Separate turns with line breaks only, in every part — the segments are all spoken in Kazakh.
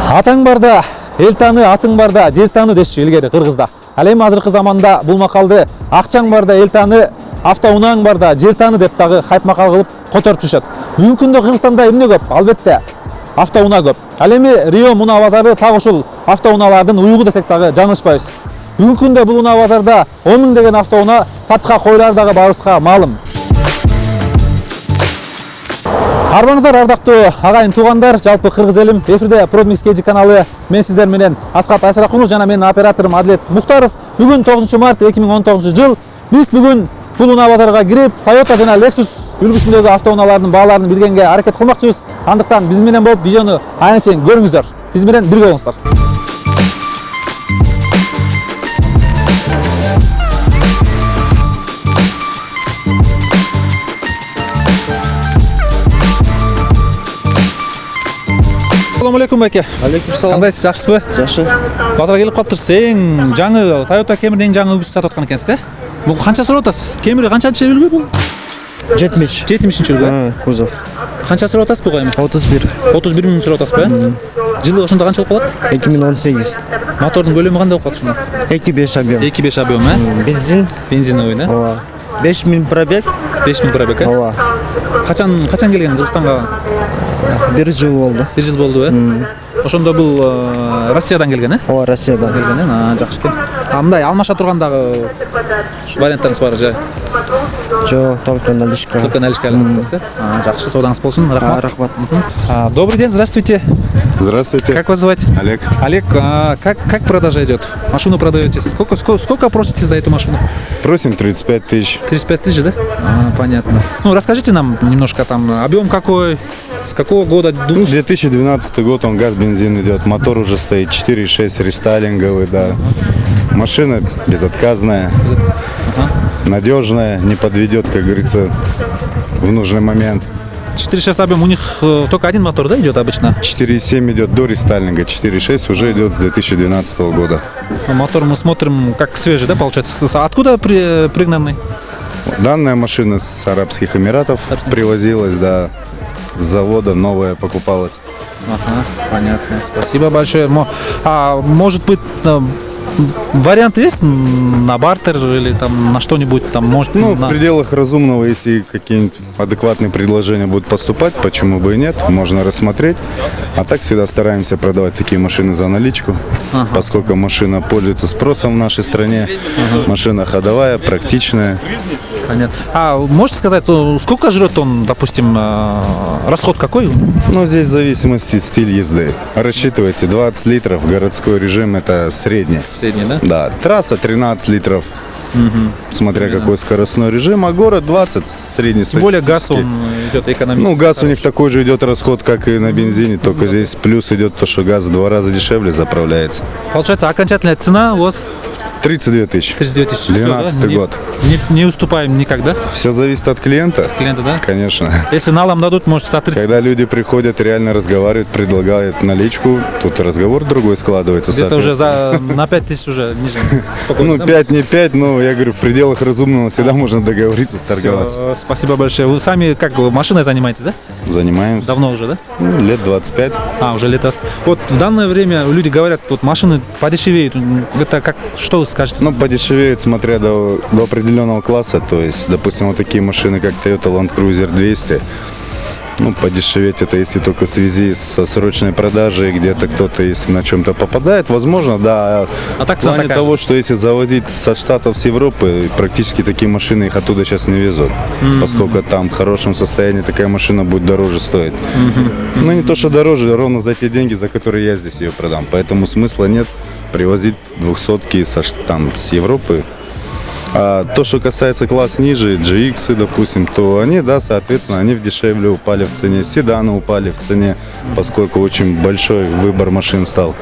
Атаң барда, эл таны, атың барда, жер таны дешчү илгери кыргызда. Ал эми азыркы заманда бул макалды акчаң барда, эл таны, автоунааң барда, жер таны деп дагы хайп макал кылып которуп жүрүшөт. Бүгүнкү күндө Кыргызстанда эмне көп? Албетте автоунаа көп. Ал эми Рио мунаа базары так ушул автоунаалардын уюгу десек дагы жаңылышпайбыз. Бүгүнкү күндө бул унаа базарда 10 000 деген автоунаа сатка коюлар дагы барыбызга маалым. Арбаңыздар ардактуу агайын туугандар, жалпы кыргыз элим, эфирде Продмикс KG каналы. Мен сиздер менен Аскат Айсаракунов жана менин операторум Адлет Мухтаров. Бүгүн 9 март 2019 жыл. Биз бүгүн бул унаа базарга кирип, Toyota жана Lexus үлгүсүндөгү автоунаалардын бааларын билгенге аракет кылмакчыбыз. Андыктан биз менен болуп видеону аянт чейин көрүңүздөр. Биз менен бирге болуңуздар. Assalamu alaikum байке.
Алейкум салам.
Кандайсыз, жакшысызбы?
Жакшы.
Базарга келип калыптырсыз. Эң жаңы Toyota Camry'nin жаңы үлгүсүн сатып аткан экенсиз, э? Бул канча сурап атасыз? Camry канчанчы үлгү бул?
70.
70-нчи үлгү.
Кузов.
Канча сурап атасыз буга эми?
31.
31 миң сурап атасызбы, э? Жылы ошондо канча болуп калат?
2018.
Мотордун көлөмү кандай болуп калат ошондо?
2.5 объем.
2.5 объем, э?
Бензин.
Бензиновый, э?
Ооба. 5000 пробег.
5000 пробег, э?
Ооба.
Качан келген Кыргызстанга?
1 жыл болду.
1 жыл болду, э? Ошондо бул Россиядан келген, э?
Ооба, Россиядан
Келген, э? Жакшы экен. А мындай алмаша тургандагы варианттарыңыз бар же?
Жо, только наличка.
Только наличка алып. Жакшы, соодаңыз болсун. Рахмат.
Рахмат.
Добрый день, здравствуйте.
Здравствуйте.
Как вас звать?
Олег.
Олег, как продажа идет? Машину продаете? Сколько просите за эту машину?
Просим 35 тысяч.
35 тысяч, да? Понятно. Ну, расскажите нам немножко там, объем какой, с какого года?
Ну, 2012 год, он газ-бензин идет, мотор уже стоит 4.6, рестайлинговый, да. Машина безотказная, надежная, не подведет, как говорится, в нужный момент.
4.6 объем, у них только один мотор, да, идет обычно?
4.7 идет до рестайлинга, 4.6 уже идет с 2012 года.
Мотор мы смотрим как свежий, да, получается? Откуда пригнанный?
Данная машина с Арабских Эмиратов привозилась, да, с завода, новая покупалась.
Ага, понятно. Спасибо большое. А может быть, варианты есть на бартер или там на что-нибудь там, может?
Ну, в пределах разумного, если какие-нибудь адекватные предложения будут поступать, почему бы и нет, можно рассмотреть. А так всегда стараемся продавать такие машины за наличку, поскольку машина пользуется спросом в нашей стране. Машина ходовая, практичная.
Понятно. А можете сказать, сколько жрет он, допустим, расход какой?
Ну, здесь в зависимости от стиля езды. Рассчитывайте, 20 литров, городской режим это средний.
Средний, да?
Да, трасса 13 литров, смотря какой скоростной режим, а город 20, средний.
Тем более газ он идет экономически.
Ну, газ у них такой же идет расход, как и на бензине, только здесь плюс идет то, что газ в 2 раза дешевле заправляется.
Получается, окончательная цена у вас?
32 тысячи.
32 тысячи.
12 год.
Не уступаем никогда?
Все зависит от клиента.
Клиента, да?
Конечно.
Если налом дадут, может, за 30.
Когда люди приходят, реально разговаривают, предлагают наличку, тут разговор другой складывается.
Где-то уже на 5 тысяч уже ниже.
Ну, 5 не 5, но я говорю, в пределах разумного всегда можно договориться, сторговаться.
Спасибо большое. Вы сами как машиной занимаетесь, да?
Занимаемся.
Давно уже, да?
Ну, лет 25.
Уже лет 20. Вот в данное время люди говорят, вот машины подешевеют. Это как, что вы скажете?
Ну, подешевеют, смотря до определенного класса. То есть, допустим, вот такие машины, как Toyota Land Cruiser 200. Ну, подешеветь это если только в связи со срочной продажей, где-то кто-то, если на чем-то попадает, возможно, да.
А так
в плане
такая
того, что если завозить со Штатов, с Европы, практически такие машины их оттуда сейчас не везут, поскольку там в хорошем состоянии такая машина будет дороже стоить. Ну, не то, что дороже, ровно за те деньги, за которые я здесь ее продам. Поэтому смысла нет привозить 200-ки с Европы. А то, что касается класс ниже, GX, допустим, то они, да, соответственно, они дешевле упали в цене, седаны упали в цене, поскольку очень большой выбор машин стал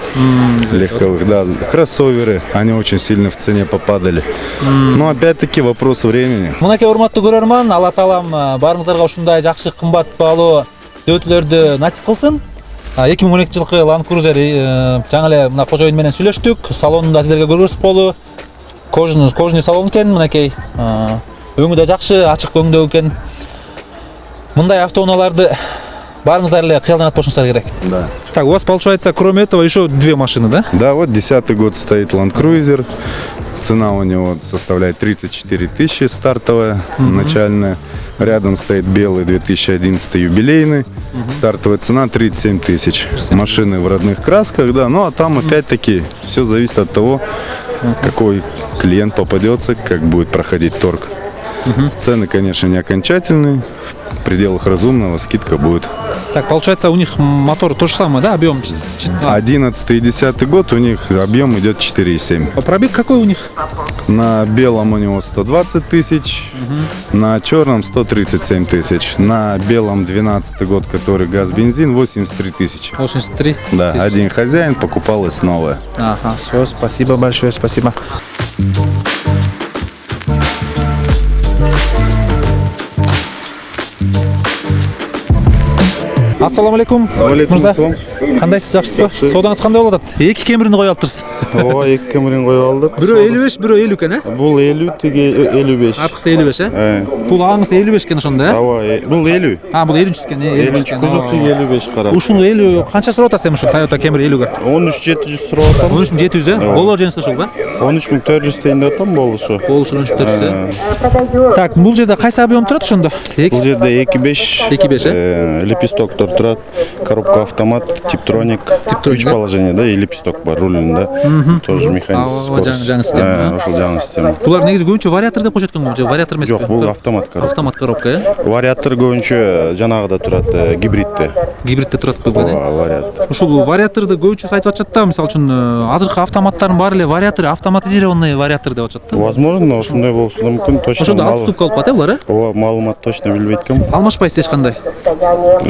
легковых, да, кроссоверы, они очень сильно в цене попадали. Но опять-таки вопрос времени.
Мынакей урматтуу көрөрман, Алла таалам барыңыздарга ушундай жакшы кымбат баалуу дөтүлөрдү насип кылсын. 2012 жылкы Land Cruiser жаңы эле мына кожоюн менен сүйлөштүк. Салонунда сиздерге көргөзүп болду. Кожный салон экен, мынакей. Өңү да жакшы, ачык өңдөө экен. Мындай автоунааларды барыңыздар эле кыялданат болушуңуздар керек.
Да.
Так, у вас получается, кроме этого, еще две машины, да?
Да, вот 10-й год стоит Land Cruiser. Цена у него составляет 34 тысячи стартовая, начальная. Рядом стоит белый 2011 юбилейный. Стартовая цена 37 тысяч. Машины в родных красках, да. Ну а там опять-таки все зависит от того, какой клиент попадется, как будет проходить торг. Цены, конечно, не окончательные. В пределах разумного скидка будет.
Так, получается, у них мотор то же самое, да, объем?
11 и 10 год у них объем идет 4,7.
А пробег какой у них?
На белом у него 120 тысяч, на черном 137 тысяч. На белом 12 год, который газ-бензин, 83 тысячи.
83?
Да, один хозяин, покупалась новая.
Ага, все, спасибо большое, спасибо. Ассаламу алейкум. Мырза. Кандайсыз, жакшысызбы? Соодаңыз кандай болуп атат? Эки Кемрини коюп алыптырсыз.
Ооба, эки Кемрин коюп алдык.
Бирөө 55, бирөө 50 экен, э?
Бул 50, тиги 55.
Арткысы 55, э? Бул аңыз 55 экен ошондо, э?
Ооба, бул 50.
Бул 50 экен,
50 кузов, тиги 55 кара.
Ушуну 50 канча сурап атасыз эми ушу Toyota Camry 50ге?
13700 сурап атам.
13700, э? Болор жеңсиз ушул, ба?
13400 тейин деп атам болушу.
Болушу 13400, э? Так, бул жерде кайсы объем турат ошондо?
Бул жерде 2.5.
2.5,
лепестоктор турат. Коробка автомат, типтроник. 3 положение, да, и лепесток бар рулинде. Тоже механический скорость.
Жаңы система.
Ошол жаңы система.
Булар негизи көбүнчө вариатор деп коюшат экен, же вариатор эмеспи?
Жок, бул автомат коробка.
Автомат коробка, э?
Вариатор көбүнчө жанагыда турат, гибридте.
Гибридте турат болгон, э?
Ооба, вариатор.
Ушул вариаторду көбүнчө айтып атышат да, мисалы үчүн азыркы автоматтардын баары эле вариатору автоматизированный вариатор деп атышат да.
Возможно, ошондой болушу да мүмкүн, точно.
Ошондо 6 ступка алып калат, э, булар, э?
Ооба, маалымат точно билбейт экенмин.
Алмашпайсыз эч кандай.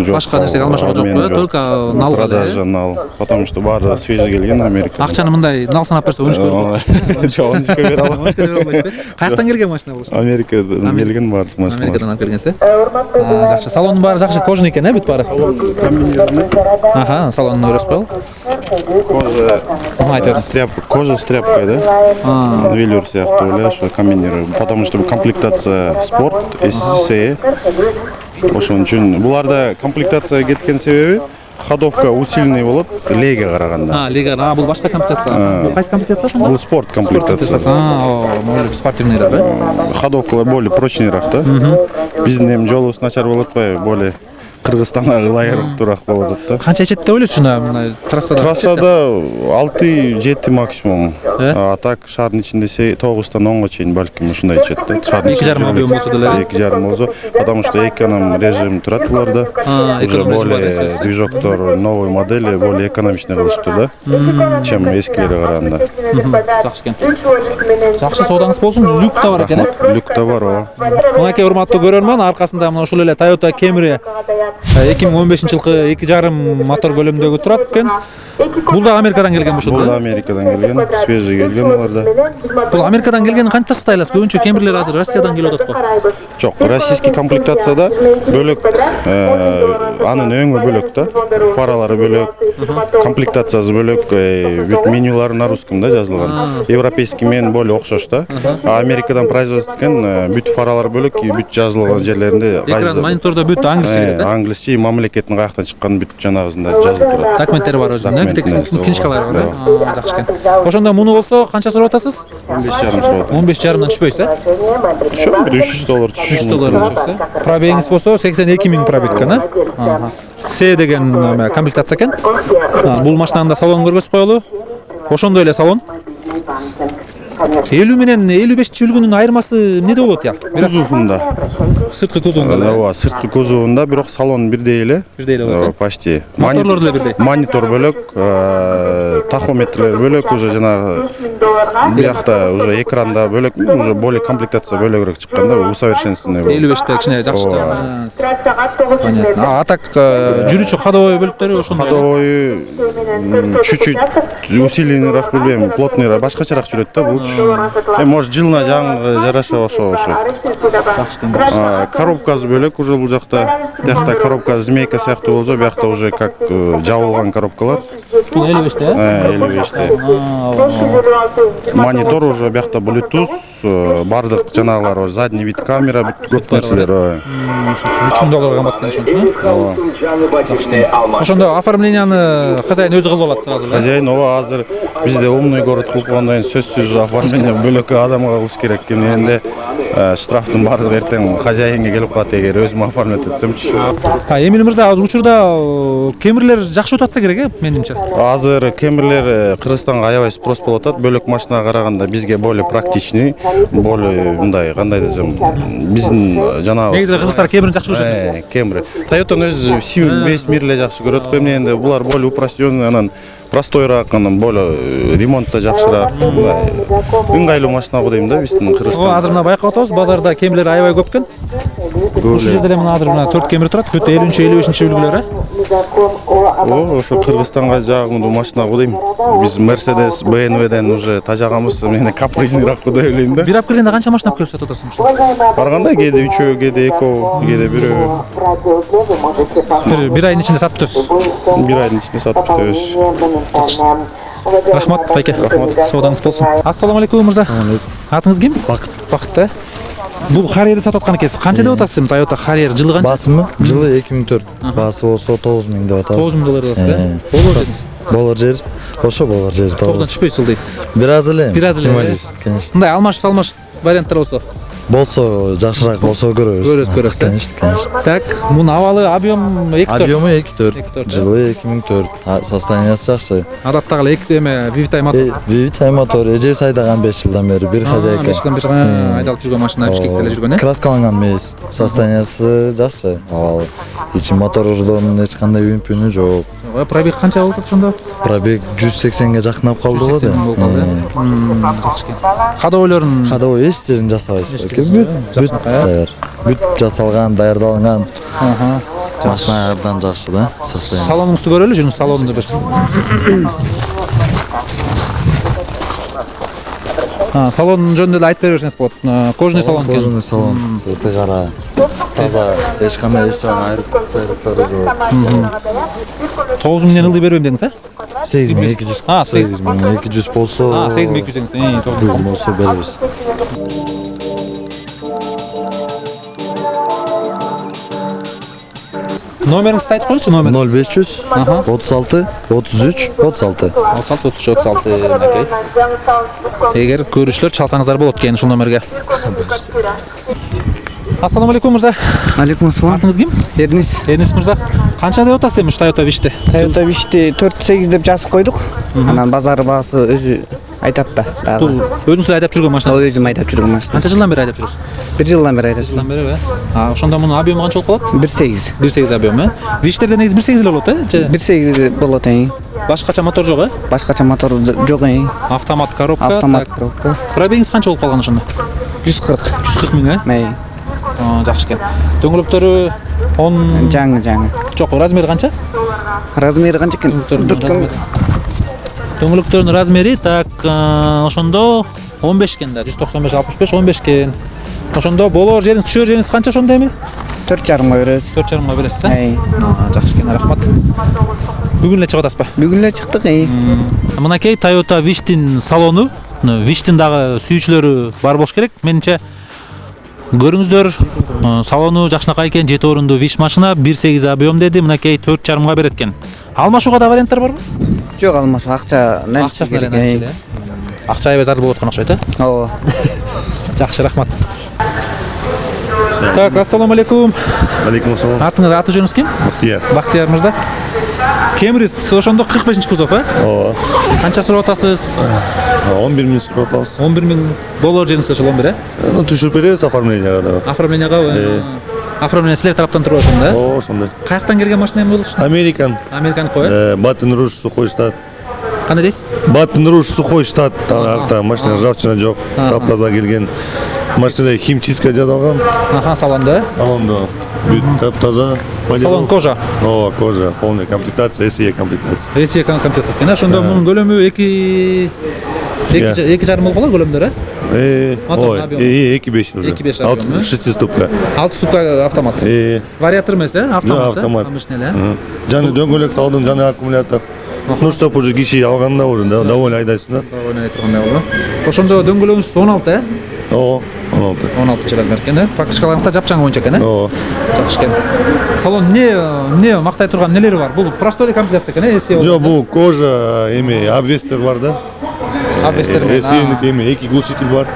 Башка
нерсеге алмашууга жок, только нал эле.
Продажа нал. Потому что баары свежий келген Америкадан.
Акчаны мындай нал санап берсе өнүшкө болот.
Жок, өнүшкө бере алам.
Өнүшкө бере албайсызбы? Каяктан келген машина бул?
Америкадан келген бар машина.
Америкадан алып келгенсиз, э? Жакшы. Салондун баары жакшы, кожаный экен, э, бүт баары? Ага, салонун өрөсүп коелу.
Кожа с тряпкой, да? Велюр сыяктуу эле, ошо комбинирую. Потому что комплектация спорт, SCE. Ошон үчүн буларда комплектация кеткен себеби ходовка усиленный болот, леге караганда.
Леге, бул башка комплектация. Бул кайсы комплектация ошондо?
Бул спорт комплектация.
Спортивныйраак, э?
Ходовкалар более прочныйраак да. Биздин эми жолубуз начар болуп атпайбы, более Кыргызстанга ылайыраак болуп атат да.
Канча ичет деп ойлойсуз мына трассада?
Трассада 6-7 максимум. А так шаардын ичинде 9-тан 10-га чейин балким ушундай ичет да.
2,5 объем болсо деле.
2,5 болсо, потому что эконом режим турат буларда. Уже более движоктор новой модели, более экономичный кылыштуу да, чем эскилерге караганда.
Жакшы экен. Жакшы, соодаңыз болсун. Люк да бар экен, э?
Люк да бар, ооба.
Мынакей урматтуу көрөрман, аркасында мына ушул эле Toyota Camry 2015-жылкы 2,5 мотор көлөмдөгү турат экен. Бул да Америкадан келген болчу да?
Бул да Америкадан келген, свежий келген буларда.
Бул Америкадан келгенин кантип тастайласыз? Көбүнчө Camry'лер азыр Россиядан келип атат го.
Жок, российский комплектацияда бөлөк, анын өңү бөлөк да, фаралары бөлөк, комплектациясы бөлөк, бүт менюлары на русском да жазылган. Европейский менен более окшош да. Америкадан производство экен, бүт фаралары бөлөк, бүт жазылган жерлеринде
экран монитордо бүт англисче да?
Англисче, мамлекеттин каяктан чыккан бүт жанагысында жазылып турат.
Документтери бар өзүнүн, книжкалары бар да? Жакшы экен. Ошондо муну болсо канча сурап атасыз?
15,5 сурап атам.
15,5-дан түшпөйсүз, э?
Түшөм, $300 түшөм.
$300 түшөсүз, э? Пробегиңиз болсо 82 000 пробег экен, э? С деген комплектация экен. Бул машинанын да салонун көргөзүп коелу. Ошондой эле салон. 50 менен 55-үлгүнүн айырмасы эмнеде болот я?
Кузовунда.
Сырткы кузовунда.
Ооба, сырткы кузовунда, бирок салон бирдей эле.
Бирдей эле болот.
Почти.
Моторлор деле бирдей.
Монитор бөлөк, тахометрлер бөлөк, уже жана биякта уже экранда бөлөк, уже более комплектация бөлөгүрөөк чыкканда, усовершенствованный болот.
55-те кичине жакшы. Понятно. А так жүрүүчү ходовой бөлүктөрү ошондой.
Ходовой чуть-чуть усиленныйраак, билбейм, плотныйраак, башкачараак жүрөт да бул. Может, жылына жаңы жараша ошо. Коробкасы бөлөк уже бул жакта. Биякта коробка змейка сыяктуу болсо, биякта уже как жабылган коробкалар.
Бул 55-те, э?
55-те. Монитор уже биякта Bluetooth, бардык жанагылар бар, задний вид камера, көп нерселер.
$3,000 кымбат экен ошончу. Ошондо оформленияны хозяин өзү кылып алат сразу.
Хозяин ооба азыр бизде умный город кылып койгондон кийин сөзсүз оформление бөлөккө адамга кылыш керек. Эмне штрафтын бардыгы эртең хозяинге келип калат эгер өзүм оформлять этсемчи.
Эмиль мырза, азыр учурда кемирлер жакшы өтүп атса керек, менимче.
Азыр кемирлер Кыргызстанга аябай спрос болуп атат. Бөлөк машинага караганда бизге более практичный, более мындай кандай десем, биздин жанагы
Негизи кыргыздар кемирин жакшы көрүшөт.
Кемри. Toyota'ны өзү весь мир эле жакшы көрөт го. Эмне энди булар более упрощенный, анан простойраак, анан более ремонтта жакшыраак, ыңгайлуу машина го дейм да биздин Кыргызстан.
Азыр мына байкап атабыз, базарда кемирлер аябай көп экен. Ушул жерде эле мына азыр мына 4 кемир турат, 50-55 үлгүлөр,
Ошо Кыргызстанга жагымдуу машина го дейм. Биз Mercedes, BMWден уже тажаганбыз, мен капризнийраак го деп ойлойм да.
Бир ап келгенде канча машина алып келип сатып атасың?
Барганда кээде 3, кээде 2, кээде 1.
Бир айдын ичинде сатып бүтөбүз.
Бир айдын ичинде сатып бүтөбүз.
Рахмат, байке. Соодаңыз болсун. Ассаламу алейкум мырза. Атыңыз ким?
Бакыт.
Бакыт, э? Бул Харьерди сатып аткан экенсиз. Канча деп атасыз? Toyota Harrier жылы канча?
Басымы жылы 2004. Басы болсо $9,000 деп атабыз.
$9,000 деп атасыз, э?
Болор жер. Ошо болор жер
Тоғыздан
табыз.
түшпөйсүз ылдый.
Бир аз эле.
Бир аз эле,
Символист, конечно.
Мындай алмаш варианттар болсо.
Болсо жакшыраак болсо көрөбүз.
Көрөбүз,
Конечно.
Так, мунун абалы объем 2-4.
Объему 2,4.
2,4,
Жылы 2004. Состояниясы жакшы.
Адаттагы эле эме VVTi мотор.
VVTi мотор эжебиз айдаган 5 жылдан бери бир хозяйка.
5 жылдан бери айдалып жүргөн машина Бишкекте эле жүргөн, э?
Краскаланган эмес. Состояниясы жакшы. Абалы. Ичи мотордон эч кандай үн-пүнү жок.
Пробег канча болуп ошондо?
Пробег 180ге жакынап калды го
180 болуп калды. Жакшы экен. Кадоолорун
Кадоо эч жерин жасабайсыз. Бүт даяр. Бүт жасалган, даярдалган. Машина абдан жакшы да. Состояние.
салонуңузду көрөлү, жүрүңүз салонунду бир. Салон жөнүндө эле айтып бере берсеңиз болот. Кожаный салон экен.
Кожаный салон. Цвети кара. Таза. Эч кандай айрыктары жок.
9,000 ылдый бербейм дедиңиз, э?
8200. 8200 болсо.
8200 деңиз.
Бүгүн болсо беребиз.
Номериңизди айтып коюңузчу, номер.
0500 36 33 36.
36 мынакей. Эгер көрүүчүлөр чалсаңыздар болот экен ушул номерге. Ассаламу алейкум мырза.
Алейкум ассалам.
Атыңыз ким?
Эрнис.
Эрнис мырза. Канча деп атасыз эми Toyota Wish'ти?
Toyota Wish'ти 4-8 деп жазып койдук. Анан базар баасы өзү айтат да.
Бул өзүңүз эле айдап жүргөн машина.
Өзүм айдап жүргөн машина.
Канча жылдан бери айдап жүрөсүз?
1 жылдан бери айдап жүрөм.
Жылдан бери, э? Ошондо мунун объему канча болуп калат?
1.8.
1.8 объем, э? Wish'терде негизи 1.8 эле болот, э?
1.8 болот эң.
Башкача мотор жок, э?
Башкача мотор жок эң.
Автомат коробка.
Автомат коробка.
Пробегиңиз канча болуп калган ошондо?
140.
140 миң, э?
Мей.
Жакшы экен. Дөңгөлөктөрү 10
Жаңы.
жок, размери канча?
Размери канча экен?
Дөңгөлөктөрүнүн размери так ошондо 15 экен да. 195 65 15 экен. Ошондо болор жериңиз, түшөр жериңиз канча ошондо эми?
4,5 беребиз.
4,5 бересиз, э?
Эй.
Жакшы экен, рахмат. Бүгүн эле чыгып атасызбы?
Бүгүн эле чыктык,
Мынакей Toyota Wish'тин салону, Wish'тин дагы сүйүүчүлөрү бар болуш керек. Менимче көрүңүздөр, салону жакшынакай экен, 7 орундуу Wish машина, 1.8 объем деди, мынакей 4,5 берет экен. Алмашууга да варианттар барбы?
Жок, алмашуу, акча
Акчасын эле. Акча аябай зарыл болуп аткан окшойт, э?
Ооба.
Жакшы, рахмат. Так, ассаламу алейкум.
Алейкум ассалам.
Аты жөнүңүз ким?
Бактияр.
Бактияр мырза. Кемри ошондо 45 кузов, э?
Ооба.
Канча сурап атасыз?
11 миң сурап атабыз.
11 миң доллар жериңиз ошол 11, э?
Түшүрүп беребиз оформленияга да.
Оформленияга, оформление силер тараптан туруп ошондо, э?
Ооба, ошондой.
Каяктан келген машина эми бул?
Американ.
Американ кой, э?
Батон-Руж, Сухой штат.
Кандай дейсиз?
Батон-Руж, Сухой штат. Арта машина ржавчина жок. Таптаза келген. Машинада химчистка жасалган.
Салондо, э?
Салондо бүт таптаза.
Салон кожа.
Ооба, кожа. Полная комплектация, SE комплектация.
SE комплектация экен, ошондо мунун көлөмү 2,5 болуп калат көлөмдөр, э?
Ой, 2.5 уже.
2.5 объем,
6 ступка.
6 ступка автомат. Вариатор эмес, э? Автомат.
Автомат.
Обычный эле.
Жаны дөңгөлөк салдым, жаны аккумулятор. Ну, чтоб уже киши алганда уже довольно айдайсың да.
Ойнай тургандай болду. Ошондо дөңгөлөгүңүз 16,
Ооба, 16.
16 размер экен, Покрышкаларыңыз да жапчаң боюнча экен,
Ооба.
Жакшы экен. Салон эмне мактай турган нелери бар? Бул простой комплектация экен, эсе.
Жо, бул кожа эми обвестер бар да. Эсенник эми 2 глушитель бар.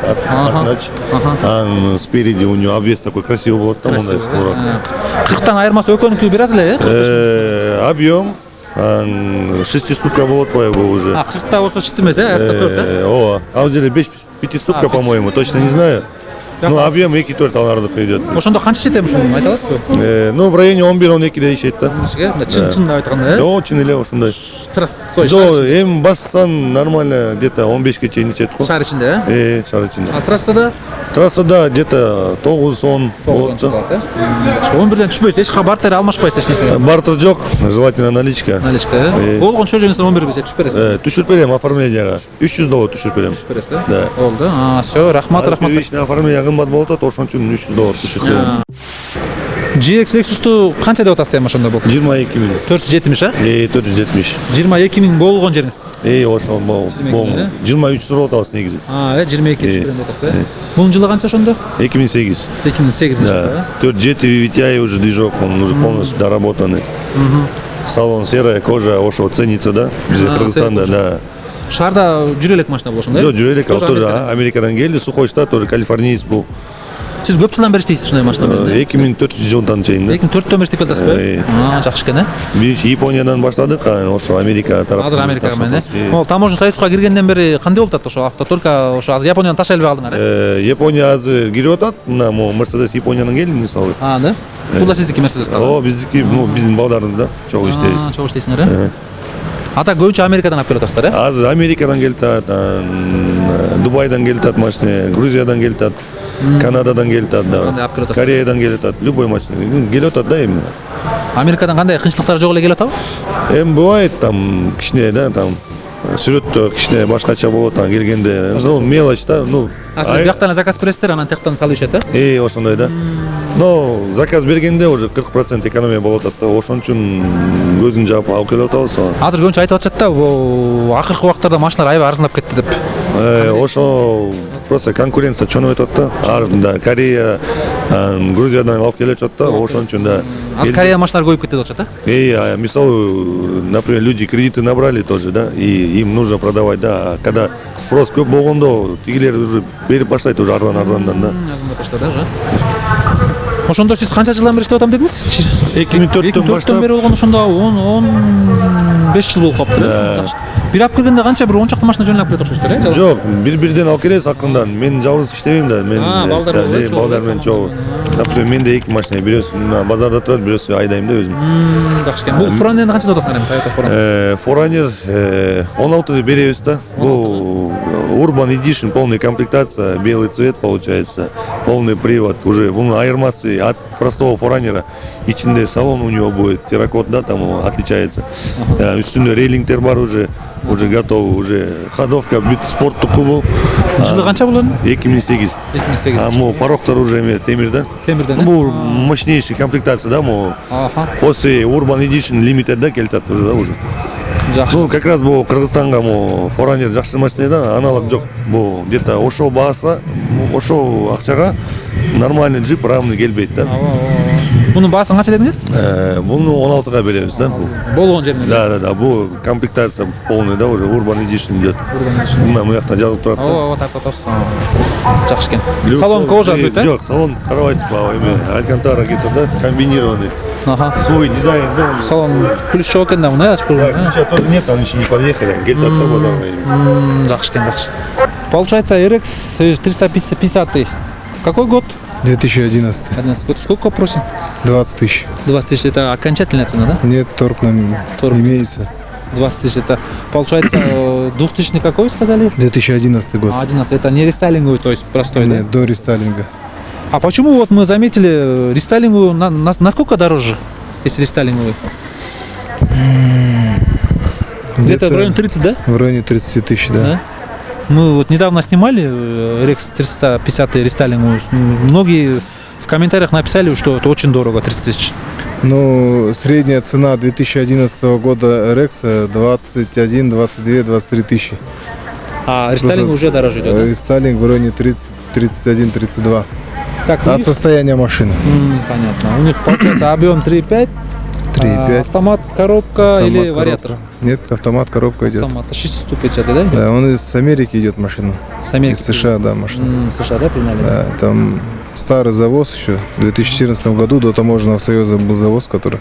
Спереди у него обвес такой красивый болот да, мындай скоро.
40тан айырмасы экөөнүкү бир аз эле,
Объем 6 ступка болот баягы уже.
40та болсо чит эмес, артта 4,
Ооба. А вот здесь 5 ступка, по-моему, точно не знаю. Ну, объем 2-4 алардыкы идет.
Ошондо канча чет эми ушуну айта аласызбы?
Ну, в районе 11-12 дейишет да.
Чын айтканда,
О, чын эле ошондой.
Трассой
Жо, эми бассан нормально где-то 15ке чейин ичет го.
шаар ичинде,
Шаар ичинде.
А трассада
Трассада где-то 9-10 болот да.
11ден түшпөйсүз, эч бартер алмашпайсыз эч нерсе.
Бартер жок, желательно наличка.
Наличка, болгон чөжөңүздөн 11 түшүп бересиз.
Түшүрүп берем оформленияга. 300 доллар түшүрүп берем.
Түшүп бересиз,
Да.
Болду. Всё, рахмат.
Первичный оформление кымбат болот атат, ошон үчүн 300 доллар түшүрүп берем.
GX Lexus'tu канча деп атасыз эми ошондо бул?
22 миң.
470,
470.
22 миң болгон жериңиз.
Ошол могу. 23 сурап атабыз негизи.
22 деп атасыз. Бунун жылы канча ошондо?
2008.
2008
Да. 4.9 VTI уже движок, он уже полностью доработанный. Салон серая кожа, ошо ценится, да? Бизде Кыргызстанда, да.
Шаарда жүрө элек машина бул ошондой.
Жок, жүрө элек, ал тоже Америкадан келди, сухой штат, тоже калифорниец бул.
Сиз көп жылдан бери иштейсиз ушундай машина менен?
2400 жылдан чейин да.
2004төн бери иштеп атасызбы? Жакшы экен,
Биринчи Япониядан баштадык, ошо Америка тараптан.
Азыр Америка менен. Могул таможня союзга киргенден бери кандай болуп атат ошо авто? Только ошо азыр Японияны ташай албай калдыңар,
Япония азыр кирип атат. Мына Mercedes Япониядан келди, мисалы.
Да? Бул да сиздики Mercedes да?
Биздики, биздин балдарыбыз да. Чогуу иштейбиз.
Чогуу иштейсиңер, Ата көбүнчө Америкадан алып келип атасыздар,
Азыр Америкадан келип атат, Дубайдан келип атат машина, Грузиядан келип атат, Канададан келип атат, Кореядан келип атат, любой машина келип атат да эми.
Америкадан кандай кыйынчылыктар жок эле келип атабы?
Эми бывает там кичине да, там сүрөттө кичине башкача болот, келгенде, ну мелочь да, ну.
Сиз бияктан заказ бересиздер, анан тияктан салып ишет,
Ошондой да. Но заказ бергенде уже 40% экономия болот атат да, ошон үчүн көзүн жаап алып келип атабыз.
Азыр көбүнчө айтып атышат да, бул акыркы убактарда машиналар аябай арзандап кетти деп.
Ошо просто конкуренция чоңоюп атат да. Да, Корея, Грузиядан алып келип атат да, ошон үчүн да.
Азыр Корея машиналар көбөйүп кетти деп атышат,
Мисалы, например, люди кредиты набрали тоже, да, и им нужно продавать, да. А когда спрос көп болгондо, тигилер уже берип баштайт уже арзандан да.
Арзандап баштады, Ошондо сиз канча жылдан бери иштеп атам дедиңиз?
2004төн баштап.
бери болгондо ошондо 15 жыл болуп калыптыр. Бир алып келгенде канча бир 10 чакты машина жөн алып келет окшойсуздар,
Жок, бир-бирден алып келебиз акырындан. Мен жалгыз иштебейм да, мен балдар менен чогуу. Например, менде 2 машина, бирөөсү базарда турат, бирөөсү айдайм да өзүм.
Жакшы экен. Бул Foreigner'ни канча деп атасыңар эми, Toyota Forerunner?
Foreigner 16 беребиз да. Бул Urban Edition, полная комплектация, белый цвет получается, полный привод. Уже бунун айырмасы от простого Foreigner, ичинде салон у него будет терракот, да, там отличается. Үстүндө рейлингтер бар уже готовы, уже ходовка, бүт спорттуку бул.
Жылы канча бул?
2008.
2008.
А могу порогтор уже темир, да?
Темирден.
Бул мощнейшая комплектация, да, могу. После Urban Edition Limited, да, келтат уже, да, уже.
Жакшы.
Ну, как раз бул Кыргызстанга Foreigner жакшы машина да, аналог жок. Бул где-то ошол баасына, ошол акчага нормальный джип равный келбейт да.
Бунун баасын канча дедиңер?
Буну 16га беребиз да.
Болгон жеринде.
Да, бул комплектация полный да, уже Urban Edition идет. Мына мыякта жазылып турат да.
Ооба, тартып атабыз. Жакшы экен. Салон кожа бүт,
Жок, салон карабайсыз ба, эми Алькантара кетип да, комбинированный. Свой дизайн, да.
Салон плюс чок экен да, мына ачып койгон.
Ключа тоже нет, они еще не подъехали, где-то оттуда.
Жакшы экен, жакшы. Получается, RX 350. Какой год?
2011.
11 год. Сколько просим?
20 тысяч.
20 тысяч это окончательная цена, да?
Нет, торг нам имеется.
20 тысяч это получается 2000 какой сказали?
2011 год.
11 это не рестайлинговый, то есть простой,
Нет,
да?
до рестайлинга.
А почему вот мы заметили рестайлинговый насколько дороже, если рестайлинговый? Где-то в районе 30, да?
В районе 30 тысяч, да.
Мы вот недавно снимали RX 350 рестайлинговую. Многие в комментариях написали, что это очень дорого, 30 тысяч.
Ну, средняя цена 2011 года Рекса 21, 22, 23 тысячи.
А рестайлинг уже дороже идет, да?
Рестайлинг в районе 30, 31, 32.
Так,
От состояния машины.
понятно. У них получается объем 3,5,
3,5.
автомат, коробка
Автомат,
или
коробка.
вариатор?
Нет, автомат, коробка идет.
Автомат. 6-ступенчатый, да?
Да, он из Америки идет машина.
С Америки.
Из США, да, машина.
США, да, пригнали?
Да, там старый завоз еще. В 2014 году до Таможенного союза был завоз, который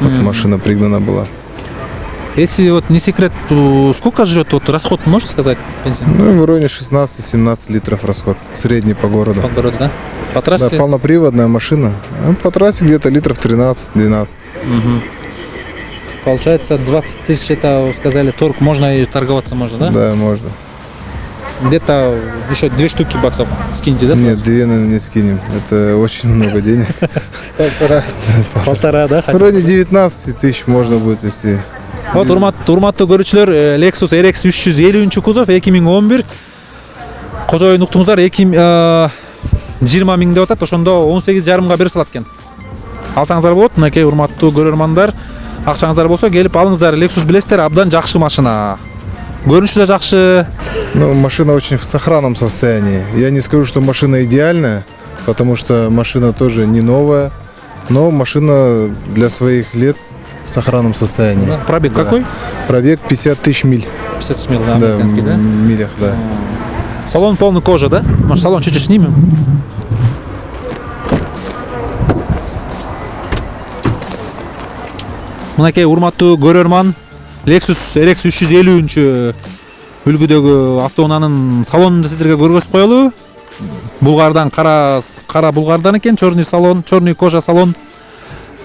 вот машина пригнана была.
Если вот не секрет, то сколько жрет вот расход, можешь сказать, бензин?
Ну, в районе 16-17 литров расход. Средний по городу.
По городу, да? По
Да,
трассе?
полноприводная машина. А по трассе где-то литров 13-12.
Получается 20 тысяч, это сказали, торг, можно и торговаться можно, да?
Да, можно.
Где-то еще 2 штуки баксов скиньте, да?
Нет, 2, наверное, не скинем. Это очень много денег.
Полтора, да?
В районе 19 тысяч можно будет, если...
Вот урматтуу көрүүчүлөр, Lexus RX 350 кузов 2011 кожоюн уктуңуздар 20 миң деп атат, ошондо 18,5 бере салат экен. Алсаңыздар болот, мынакей урматтуу көрөрмандар, акчаңыздар болсо келип алыңыздар. Lexus билесиздер, абдан жакшы машина. Көрүнүшү да жакшы.
Ну, машина очень в сохранном состоянии. Я не скажу, что машина идеальная, потому что машина тоже не новая, но машина для своих лет в сохранном состоянии.
Пробег
Да.
какой?
Пробег 50 тысяч миль.
50 миль, да,
Да,
американский, да?
в милях, да.
Салон полный кожа, да? Может, салон чуть-чуть снимем? Мынакей урматтуу көрөрман, Lexus RX 350 үлгүдөгү автоунаанын салонун да сиздерге көргөзүп коелу. Булгардан кара булгардан экен, черный салон, черный кожа салон.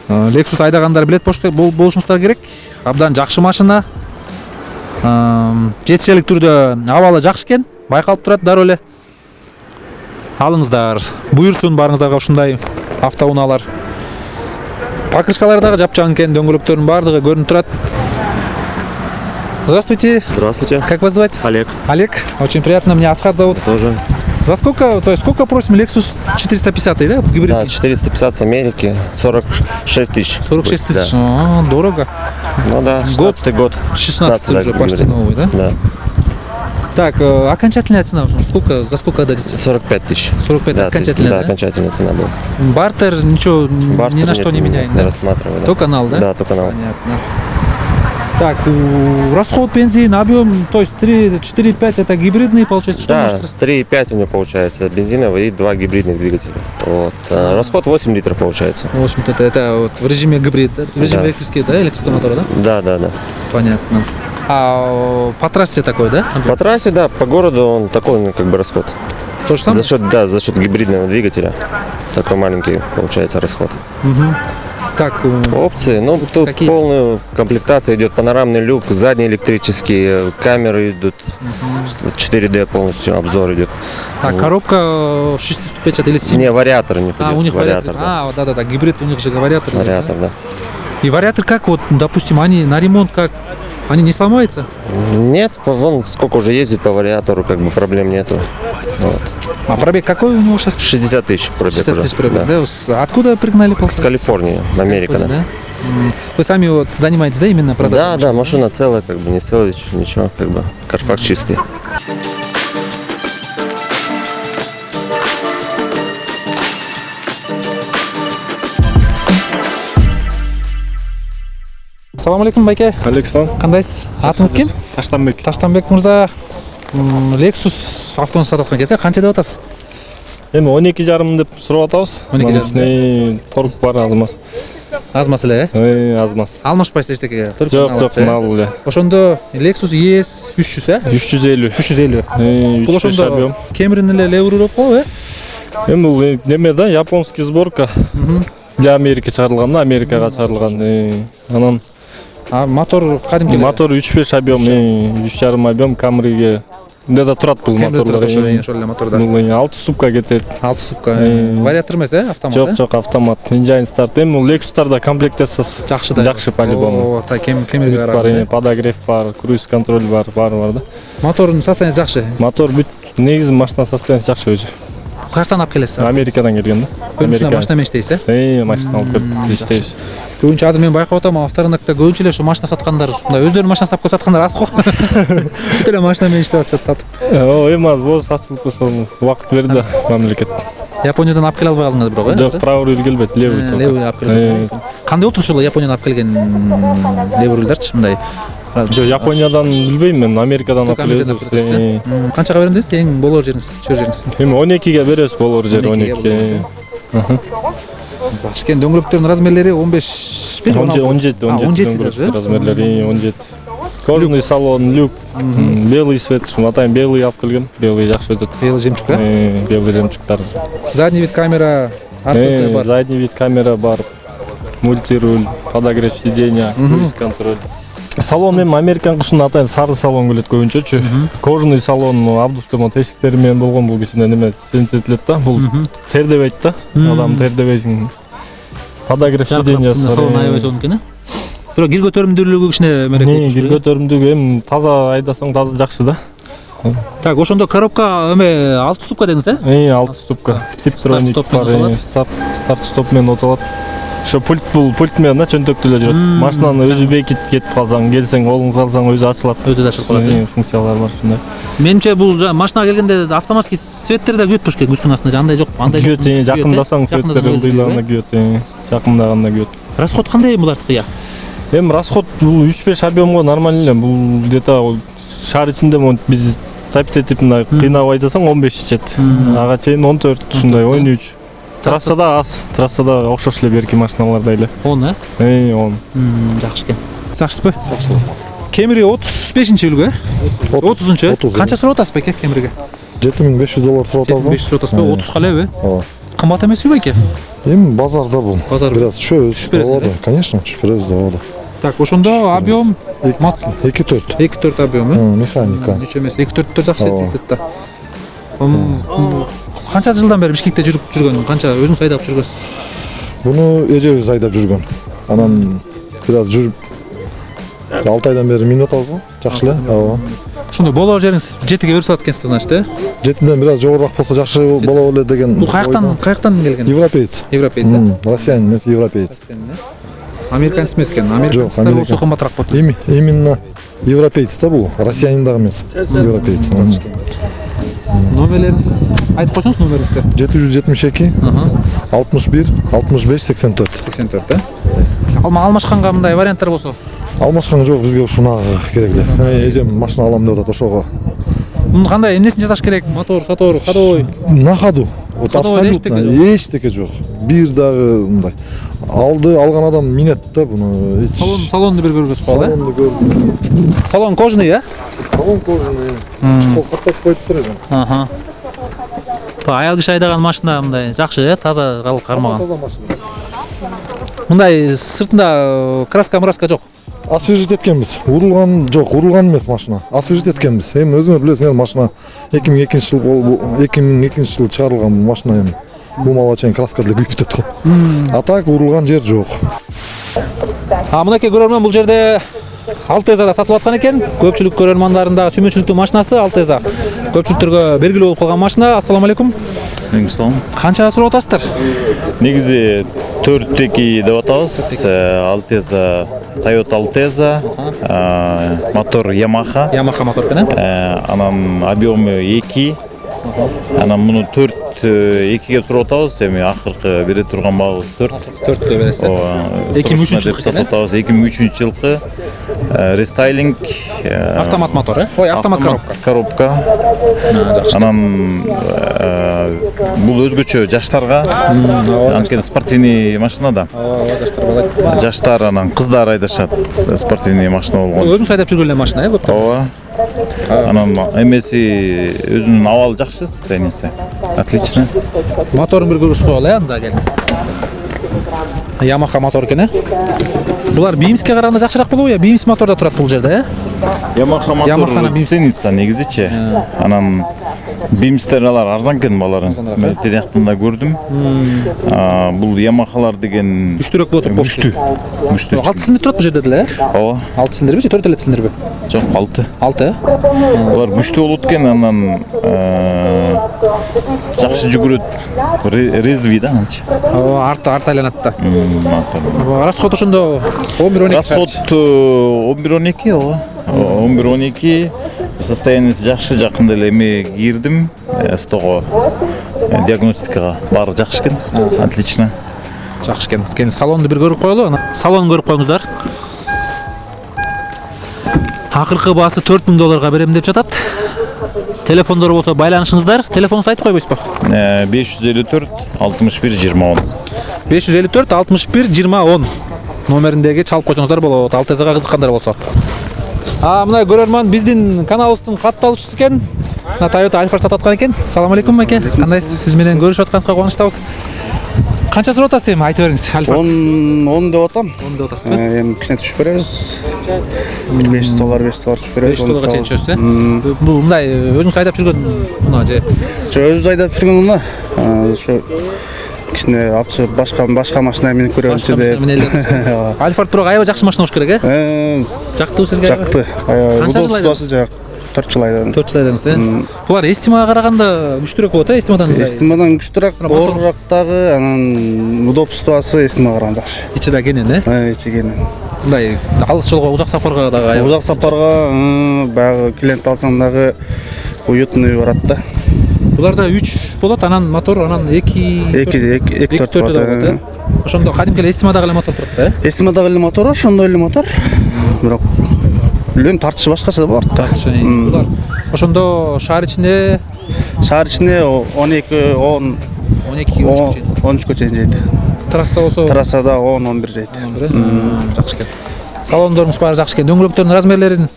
Lexus айдагандар билет болушуңуздар керек. Абдан жакшы машина. Жетишелик түрдө абалы жакшы экен, байкалып турат дароо эле. Алыңыздар. Буйрсун барыңыздарга ушундай автоунаалар. Покрышкалары дагы жапчан экен, дөңгөлөктөрдүн баардыгы көрүнүп турат. Здравствуйте.
Здравствуйте.
Как вас звать?
Олег.
Олег. Очень приятно, меня Асхат зовут.
Тоже.
За сколько, то есть сколько просим Lexus 450, да? Гибридный?
Да, 450 с Америки, 46 тысяч.
46
будет,
тысяч.
да.
Дорого.
Ну да, 16-й год.
16
да,
уже почти
гибридный.
новый, да?
Да.
Так, окончательная цена уже. За сколько дадите?
45 тысяч.
45
Да,
окончательная,
да,
да?
окончательная цена была.
Бартер ничего
Бартер
ни на
нет,
что не меняет,
не
да?
рассматривали.
Только нал, да?
Да, только нал.
Понятно. Так, расход бензина, объем, то есть 4,5 это гибридный, получается, что
Да,
может
3,5 у него получается бензиновый и 2 гибридных двигателя. Вот. Расход 8 литров получается.
В общем-то, это вот в режиме гибрид, да? В режиме
Да.
электрический, да, электрического мотора, да?
Да, да, да.
Понятно. А по трассе такой, да?
По трассе, да, по городу он такой, ну, как бы расход.
То же самое?
За счет гибридного двигателя такой маленький получается расход.
Так,
Опции, ну тут
какие?
полная комплектация идет, панорамный люк, задние электрические, камеры идут, 4D полностью обзор идет.
а коробка 6 или 7?
Не, вариатор не
А,
пойдет,
у них вариатор.
да.
А, вот да, гибрид, у них же вариатор.
Вариатор, да.
И вариатор как, вот, допустим, они на ремонт как? Они не сломаются?
Нет, вон сколько уже ездит по вариатору, как бы проблем нету. Вот.
А пробег какой у него сейчас?
60 тысяч пробег
60
уже.
тысяч пробег,
Да.
да? Откуда пригнали?
С Калифорнии, Америка, да.
Вы сами вот занимаетесь, да, именно продажей?
Да, машина целая, как бы не целая, ничего, как бы Карфакс чистый.
Ассаламу алейкум, байке.
Александр.
Кандайсыз? Атыңыз ким?
Таштанбек.
Таштанбек мырза. Lexus автоны сатып аткан кезде канча деп атасыз?
Эми 12,5 деп сурап атабыз.
12,5.
Торг бар азмас.
Аз мас эле,
Азмас.
алмашпайсыз эчтекеге.
Жок, мал эле.
Ошондо Lexus ES 300,
350.
350. Бул
3,5
ошондо
объем.
Cameron эле левруроп,
Эми бул неме да, японский сборка. Для Америка чыгарылган да, Америкага чыгарылган. Анан
А мотор кадимки эле?
мотор 3,5 объем, 3,5 объем Камриге. Деда турат бул моторлор.
Ошол эле моторда.
Бул 6 ступка кетет.
6 ступка. Вариатор эмес, автомат?
Жок, жок, автомат. Engine start. Эми бул Lexus'тарда комплектациясы
Жакшы да.
жакшы по-любому.
О, так Cameron'га
Бар,
караганда.
подогрев бар, круиз контроль бар да.
Мотордун состояниясы жакшы.
Мотор бүт негизи машина состояниясы жакшы өзү.
Каяктан алып келесиз?
Америкадан келген да.
Көбүнчө машина менен иштейсиз,
Машина алып келип иштейбиз.
Көбүнчө азыр мен байкап атам, авторынокто көбүнчө эле ушу машина саткандар, мындай өздөрүнүн машинасын алып келип саткандар аз го. Бүт эле машина менен иштеп атышат татып.
Эми азыр боз ачылып калса убакыт берди мамлекет.
Япониядан алып келе албай калдыңар бирок,
Жок, правый руль келбейт, левый только.
Левый алып келесиз. Кандай болду ушул Япониядан алып келген левый рульдарчы мындай?
Жок, Япониядан билбейм мен, Америкадан алып келебиз.
Канчага берем дейсиз? Эң болор жериңиз, чөр жериңиз?
Эми 12ге беребиз болор жер, 12.
Жакшы экен, дөңгөлөктөрдүн размерлери 15 бе?
17 размерлери 17. Кожаный салон, люк, белый свет, атайын белый алып келгем. Белый жакшы өтөт.
Белый жемчуг,
белый жемчугтар.
Задний вид камера, артта бар.
Задний вид камера бар. Мультируль, подогрев сиденья, круиз контроль. Салон эми американ кышында атайын сары салон келет көбүнчөчү. Кожаный салон абдустырма тешиктери менен болгон бул кичине неме синтетилет да. Бул тердебейт да. Адам тердебейсиң. Подогрев сиденья
салон аябай сонукен. Бирок кир көтөрүмдүүлүгү кичине мерек болчу.
Кир көтөрүмдүүлүгү эми таза айдасаң таза жакшы да.
Так, ошондо коробка эме 6 ступка дедиңиз,
6 ступка. Типтроник бар, старт стоп менен отолот. Ошо пульт менен да чөнтөктө эле жүрөт. Машинаны өзү бекитип кетип калсаң, келсең, колуңду салсаң өзү ачылат.
Өзү ачылып калат.
Функциялар бар ушундай.
Менимче бул машинага келгенде автоматский светтер да күйөт болуш керек, күчкүн астында андай жок.
Андай күйөт, жакындасаң светтер ылдыйларына күйөт, жакындаганда күйөт.
Расход кандай булардыкы?
Эми расход бул 3-5 объемго нормально эле. Бул где-то шаар ичинде биз тапите типинде кыйнап айдасаң 15 ичет. Ага чейин 14 ушундай 13. Трассада аз, трассада окшош эле берки машиналарда эле.
10,
10.
Жакшы экен. Жакшысызбы? Кемри 35-чи үлгү, 30-чу. Канча сурап атасыз беке Кемриге?
$7500 сурап атасыз.
7500 сурап атасызбы? 30 калебы?
Ооба.
Кымбат эмеспи беке?
Эми базарда бул.
Базар
бираз түшөбүз. Конечно, түшүп беребиз да.
Так, ошондо объем
2-4
объем,
механика.
Нече эмес, 2-4 жакшы этет да. Канча жылдан бери Бишкекте жүргөн, канча өзүңүз айдап жүргөнсүз?
Буну эжебиз айдап жүргөн. Анан бираз жүрүп 6 айдан бери минип атабыз го. Жакшы эле. Ооба.
Ошондо болор жериңиз 7ге берип салат экенсиз, значит,
7ден бираз жогорураак болсо жакшы болот эле деген.
Бул каяктан келген?
Европеец.
Европеец.
Россиянин эмес, европеец.
Американец эмес экен. Американецтер болсо кымбатыраак болот.
Именно европеец да бул, россиянин дагы эмес. Европеец.
Номерлериңиз айтып койсоңуз, номериңизди.
772 61 65 84.
84, да? Алмашканга мындай варианттар болсо?
Алмашкан жок, бизге ушунагы керек эле. Эжем машина алам деп атат, ошого.
Мунун кандай эмнесин жасаш керек? Мотор, ходовой.
На ходу. Вот абсолютно эчтеке жок. Бир дагы мындай. Алган адам минет да буну.
Салонду бир көргөзүп кой,
Салонду көрдүм.
Салон кожаный,
Салон кожаный. Чехол каттап коюптур экен.
Аял киши айдаган машина мындай жакшы, таза кармаган.
Таза машина.
Мындай сыртында краска жок.
Освежить эткенбиз. Урулган жок, урулган эмес машина. Освежить эткенбиз. Эми өзүңөр билесиңер, машина 2002 жылы чыгарылган машина эми. Бул мала чейин краска деле күйүп кетет го. А так урулган жер жок.
Мынакей көрөрмөн, бул жерде Алтезада сатылып аткан экен. Көпчүлүк көрөрмандардын сүймөнчүлүктүү машинасы Алтеза. Көпчүлүктөргө белгилүү болуп калган машина. Ассаламу алейкум.
Алейкум.
Канча сурап атасыздар?
Негизи 4-2 деп атабыз. Алтеза, Toyota Алтеза, мотор Yamaha.
Yamaha мотор экен.
Анан объему 2. Анан муну 4-2ге сурап атабыз. Эми акыркы бере турган багыбыз 4.
4 бересиз. 2003 жылкы
сатып атабыз. 2003 жылкы рестайлинг
автомат мотор, Ой, автомат
коробка. Анан бул өзгөчө жаштарга, анткени спортивный машина да.
Жаштар балайт.
Жаштар анан кыздар айдашат. Спортивный машина болгон.
Өзүңүз айдап жүргөн эле машина, көптөн.
Ооба. Анан эмеси өзүнүн абалы жакшы, состояниясы. Отлично.
Моторун бир көрүп коелу, анда келиңиз. Yamaha мотор экен, Булар Бимске караганда жакшыраак болобу, я Бимс моторда турат бул жерде,
Yamaha мотор ценится негизичи. Анан Бимстер алар арзан экен баларын. Мен телефонда көрдүм. Бул Ямахалар деген
Күчтүүрөөк болот туруп
күчтүү. Күчтүү.
6 цилиндр турат бул жерде деле, э?
Ооба.
6 цилиндрби же 4 эле цилиндрби?
Жок, 6.
6, э?
Алар күчтүү болот экен, анан жакшы жүгүрөт. Резви да анча.
Арт айланат да. Расход ошондо 11-12.
Расход 11-12, ооба. 11-12. Состояниясы жакшы, жакында эле эме кирдим, стого. Диагностикага баары жакшы экен. Отлично.
Жакшы экен. Кene салонду бир көрүп коелу. Салонун көрүп коюңуздар. Акыркы баасы $4000 берем деп жатат. Телефондору болсо байланышыңыздар. Телефонуңузду айтып койбойсузбу?
554 61 20 10.
554 61 20 10 номериндеги чалып койсоңуздар болот. Алтезага кызыккандар болсо. Мына көрөрман биздин каналыбыздын катталуучусу экен. Toyota Alphard сатып аткан экен. Салам алейкум аке. Кандайсыз? Сиз менен көрүшүп атканыңызга кубанычтабыз. Канча сурап атасыз эми айтып бериңиз. Alphard
10 деп атам.
10 деп атасызбы?
Эми кичине түшүп беребиз. $5 түшүп беребиз.
$5 чейин түшөсүз, э? Бул мындай өзүңүз айдап жүргөн мына же.
Өзү айдап жүргөн уна. Ошо кичине алчы башка машина минип көрөбүз деп.
Alphard бирок аябай жакшы машина болуш керек, э? Жактыбы сизге?
Жакты.
Канча жыл айдадыңыз?
4 жыл айдадым.
4 жыл айдадыңыз, э? Булар эстимага караганда күчтүүрөөк болот, э?
Эстимадан күчтүүрөөк, оорураак дагы, анан удобствосу эстимага караганда жакшы.
Ичи да кенен, э?
Ичи кенен.
Мындай алыс жолго, узак сапарга дагы аябай.
Узак сапарга баягы клиент алсаң дагы уютный барат да.
Буларда 3 болот, анан мотор, анан 2-4 болот. Ошондо кадимки эле эстимадагы эле мотор турат, э?
Эстимадагы эле мотор, ошондой эле мотор. Бирок билем тартышы башкача да бар.
Тартышы. Булар ошондо шаар ичинде
12-10 13 чейин жейт.
Трасса болсо
трассада 10-11 жейт.
Жакшы экен. Салондоруңуз баары жакшы экен. Дөңгөлөктөрдүн размерлерин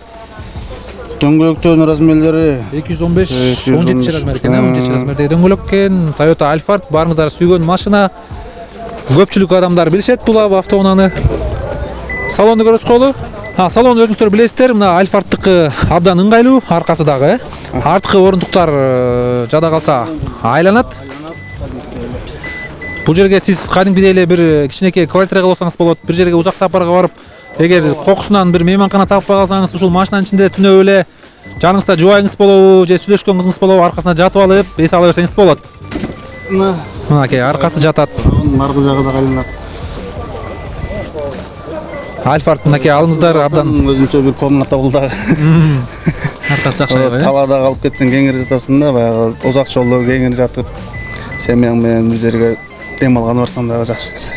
Дөңгөлөктөрдүн размерлери
215 17 размер экен, 17 размердеги дөңгөлөк экен. Toyota Alphard баарыңыздар сүйгөн машина. Көпчүлүк адамдар билишет бул автоунааны. Салонду көрөсүз коелу. Салон өзүңүздөр билесиздер, мына Alphard'тыкы абдан ыңгайлуу, аркасы дагы, э? Арткы орундуктар жада калса айланат. Бул жерге сиз кадимкидей эле бир кичинекей квартирага болсоңуз болот, бир жерге узак сапарга барып, эгер кокусунан бир мейманкана таппай калсаңыз, ушул машинанын ичинде түнөп эле жаныңызда жубайыңыз болобу, же сүйлөшкөн кызыңыз болобу, аркасына жатып алып, эс ала берсеңиз болот. Мынакей аркасы жатат.
Наркы жагы да айланат.
Alphard мынакей алыңыздар абдан
өзүнчө бир комната болду дагы.
Аркасы жакшы.
Талаада калып кетсең кеңири жатасың да, баягы узак жолдо кеңири жатып, семьяң менен бир жерге дем алганы барсаң дагы жакшы нерсе.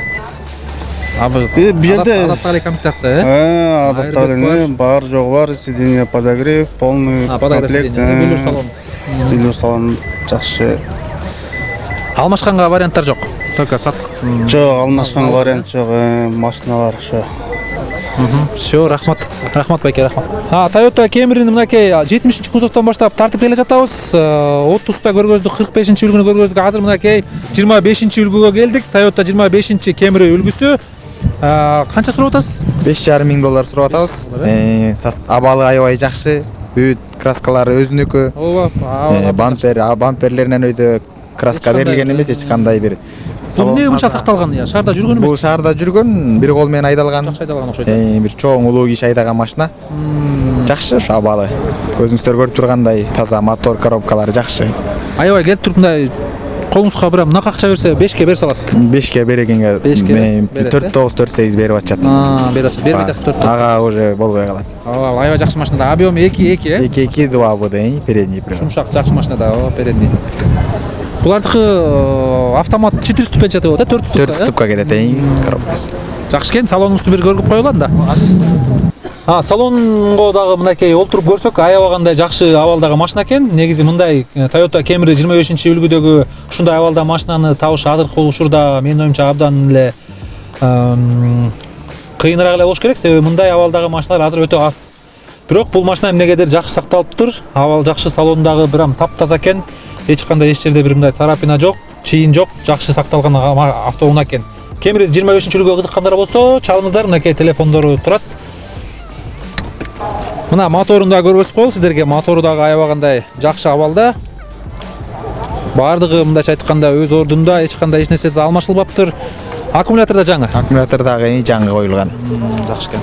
Бул жерде
адапталый комплектация, э?
Адапталый бар, жок бар, сиденье подогрев, полный комплект. Билер салон жакшы.
Алмашканга варианттар жок. Только сат.
Жок, алмашканга вариант жок, машиналар ошо.
Всё, рахмат. Рахмат байке, рахмат. Toyota Camry'ни мынакей 70-чи кузовтон баштап тартып келе жатабыз. 30-та көргөздүк, 45-чи үлгүнү көргөздүк. Азыр мынакей 25-чи үлгүгө келдик. Toyota 25-чи Camry үлгүсү. Канча сурап атасыз?
$5,500 сурап атабыз. Абалы аябай жакшы. Бүт краскалары өзүнүкү. Бамперлеринен өйдө краска берилген эмес, эч кандай бир.
Бул эмне мынча сакталган? Шаарда жүргөн эмес?
Бул шаарда жүргөн, бир кол менен айдалган.
Жакшы айдалган окшойт.
Бир чоң улуу киши айдаган машина. Жакшы ошо абалы. Көзүңүздөр көрүп тургандай, таза мотор, коробкалары жакшы.
Аябай келип туруп мындай колуңузга бир мына акча берсе 5ке бере саласыз.
5ке берегенге 4,948 берип атышат.
Берип атышат. Бербей атасыз 4.
Ага, уже болбой калат.
Аябай жакшы машина да. Объем 2, э?
2 2 ВД, передний привод.
Шумшак жакшы машина да, передний. Булардыкы автомат 4 ступень жатып болот, 4 ступка.
4 ступка кетет, коробкасы.
Жакшы экен, салонуңузду бир көрүп коелу анда. Салонго дагы мынакей олтуруп көрсөк, аябагандай жакшы абалдагы машина экен. Негизи мындай Toyota Camry 25-чи үлгүдөгү ушундай абалда машинаны табыш азыркы учурда менин оюмча абдан эле кыйыныраак эле болуш керек, себеби мындай абалдагы машиналар азыр өтө аз. Бирок бул машина эмнегедир жакшы сакталыптыр. Абал жакшы, салондагы бирам таптаза экен. Эч кандай эч жерде бир мындай царапина жок, чийин жок, жакшы сакталган автоунаа экен. Camry 25-чи үлгүгө кызыккандар болсо, чалыңыздар, мынакей телефондору турат. Мына моторун да көрбөс коелу сиздерге. Мотору дагы аябагандай жакшы абалда. Бардыгы мындайча айтканда өз ордунда, эч кандай эч нерсеси алмашылбаптыр. Аккумулятор да жаңы.
Аккумулятор дагы жаңы коюлган.
Жакшы экен.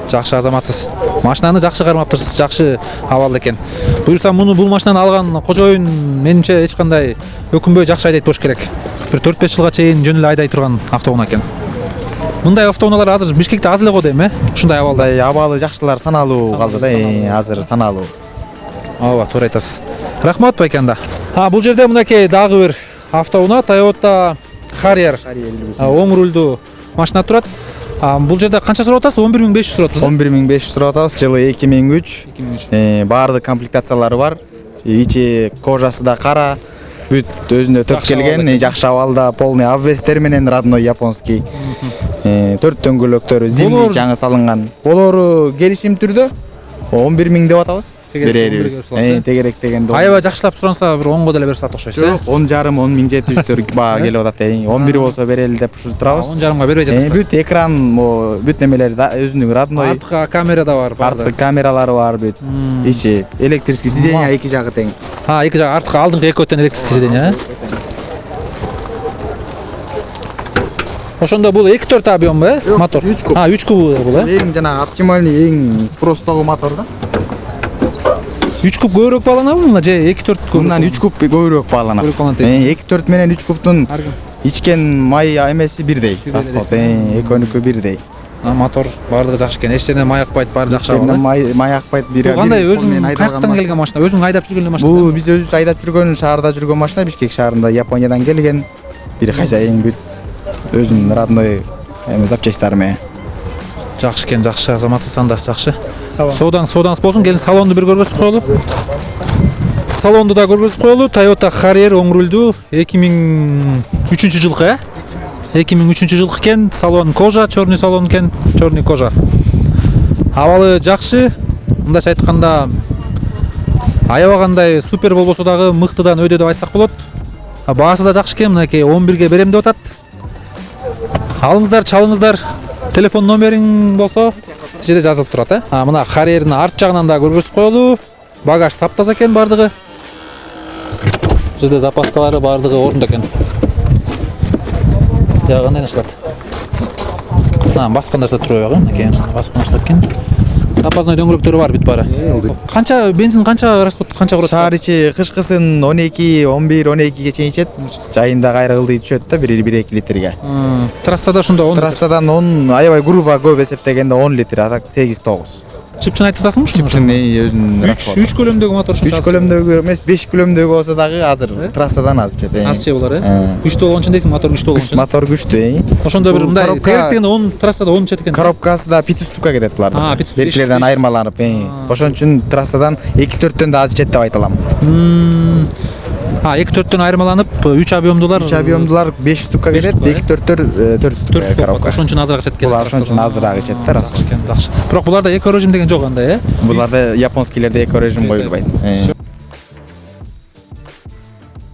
Жакшы азаматсыз. Машинаны жакшы кармаптырсыз, жакшы абалда экен. Буюрса бул машинаны алган кожоюн менимче эч кандай өкүнбөй жакшы айдайт болуш керек. Бир 4-5 жылга чейин жөн эле айдай турган автоунаа экен. Мындай автоунаалар азыр Бишкекте аз эле го дейм, ушундай абалда.
Абалы жакшылар саналуу калды да, азыр саналуу.
Ооба, туура айтасыз. Рахмат байканда. Бул жерде мынакей дагы бир автоунаа Toyota Harrier. Оң рулдуу машина турат. Бул жерде канча сурап атасыз? 11500 сурап атасыз.
11500 сурап атабыз. Жылы 2003. Баардык комплектациялары бар. Ичи кожасы да кара. Бүт өзүнө төп келген, жакшы абалда, полный обвестер менен родной японский. 4 дөңгөлөктөрү зимний жаңы салынган. Болору келишим түрдө 11000 деп атабыз. Берерибиз. Тегерек дегенде.
Аябай жакшылап суранса бир 10го деле берсе окшойсуз.
Жок, 10,5-10700 баа келип атат. 11 болсо берели деп ушул турабыз.
10,5га бербей жатасыздар.
Бүт экран, бүт немелери да өзүнүн родной.
Артка камера да бар.
Артка камералары бар бүт. Ичи электрический сиденье эки жагы тең.
Эки жагы артка алдыңкы эки өтөн электрический сиденье. Ошондо бул 2.4 объем мотор?
3 куб.
3 куб бул,
Эң жана оптимальный, эң спростогу мотор да.
3 куб көбүрөөк бааланабы мына же 2.4 көбүрөөк?
Мындан 3 куб көбүрөөк бааланат. 2.4 менен 3 кубтун ичкен май эмеси бирдей. Расход экөөнүкү бирдей.
Мотор баардыгы жакшы экен. Эч жерден май акпайт, баары жакшы абал.
Май акпайт, бир.
Кандай өзүң каяктан келген машина? Өзүң айдап жүргөн машина?
Бул биз өзүбүз айдап жүргөн, шаарда жүргөн машина, Бишкек шаарында, Япониядан келген. Бир хозяин бүт өзүнүн родной запчастьтары менен.
Жакшы экен, жакшы азаматсыз анда, жакшы. Соодаңыз болсун, келин салонду бир көргөзүп коелу. Салонду да көргөзүп коелу. Toyota Harrier оң рулдуу 2003 жылкы, 2003 жылкы экен. Салон кожа, черный салон экен, черный кожа. Абалы жакшы. Мындайча айтканда аябагандай супер болбосо дагы мыктыдан өйдө деп айтсак болот. Баасы да жакшы экен, мынакей 11ге берем деп атат. Алыңыздар, чалыңыздар. Телефон номериң болсо жерде жазылып турат, Мына Harrier'дин арт жагынан да көргөзүп коелу. Багаж таптаза экен бардыгы. Бул жерде запаскалары бардыгы орунда экен. Я кандай началат? Басканда да туруп койгон, мынакей баскан началат экен. Запасной дөңгөлөктөрү бар бүт баары. Канча бензин, канча расход, канча курат?
Шаар ичи кышкысын 12, 11, 12ге чейин ичет. Жайында кайра ылдый түшөт да 1-2 литрге.
Трассада ошондо 10.
Трассадан 10, аябай грубо көп эсептегенде 10 литр, а так 8-9.
Чыпчын айтып атасыңбы ушуну?
Чыпчын өзүнүн расходу.
3 көлөмдөгү мотор ушунча.
3 көлөмдөгү эмес, 5 көлөмдөгү болсо дагы азыр трассадан аз ичет.
Аз че булар, Күчтүү болгон үчүн дейсиң, мотор күчтүү болгон үчүн.
Мотор күчтүү,
Ошондо бир мындай тегерек дегенде 10 трассада 10 чет экен.
Коробкасы да пит уступка кетет буларда. Беркилерден айырмаланып, ошон үчүн трассадан 2-4төн да аз ичет деп айта алам.
2-4төн айырмаланып 3 объемдулар.
3 объемдулар 5 ступка кетет, 2-4төр 4 ступка коробка.
Ошон үчүн азыраак ичет экен.
Булар ошон үчүн азыраак ичет да, расход.
Жакшы. Бирок буларда эко режим деген жок андай,
Буларда японскийлерде эко режим коюлбайт.